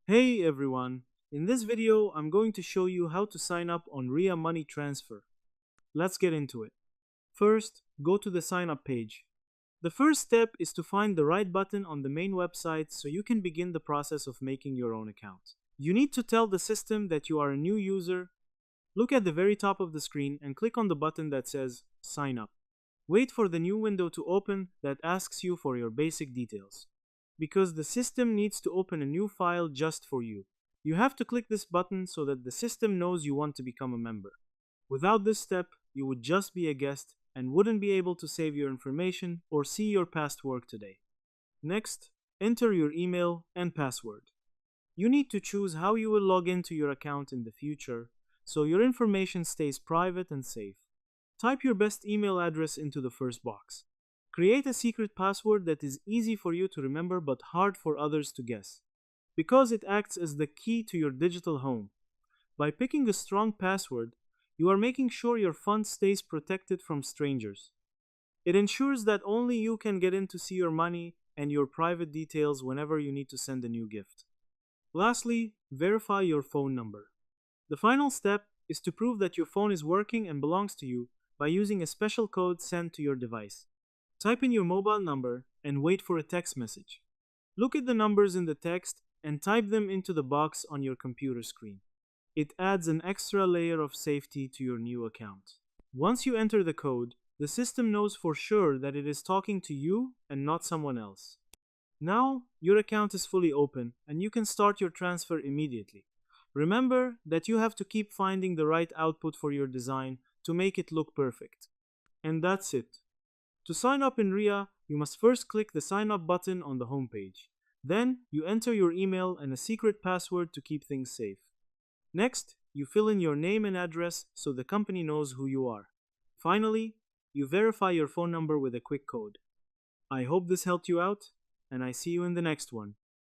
Hey everyone, in this video I'm going to show you how to sign up on Ria Money Transfer. Let's get into it. First, go to the sign up page. The first step is to find the right button on the main website so you can begin the process of making your own account. You need to tell the system that you are a new user. Look at the very top of the screen and click on the button that says Sign Up. Wait for the new window to open that asks you for your basic details, because the system needs to open a new file just for you. You have to click this button so that the system knows you want to become a member. Without this step, you would just be a guest and wouldn't be able to save your information or see your past work today. Next, enter your email and password. You need to choose how you will log into your account in the future so your information stays private and safe. Type your best email address into the first box. Create a secret password that is easy for you to remember but hard for others to guess, because it acts as the key to your digital home. By picking a strong password, you are making sure your fund stays protected from strangers. It ensures that only you can get in to see your money and your private details whenever you need to send a new gift. Lastly, verify your phone number. The final step is to prove that your phone is working and belongs to you by using a special code sent to your device. Type in your mobile number and wait for a text message. Look at the numbers in the text and type them into the box on your computer screen. It adds an extra layer of safety to your new account. Once you enter the code, the system knows for sure that it is talking to you and not someone else. Now, your account is fully open and you can start your transfer immediately. Remember that you have to keep finding the right output for your design to make it look perfect. And that's it. To sign up in Ria, you must first click the sign up button on the homepage. Then, you enter your email and a secret password to keep things safe. Next, you fill in your name and address so the company knows who you are. Finally, you verify your phone number with a quick code. I hope this helped you out, and I see you in the next one.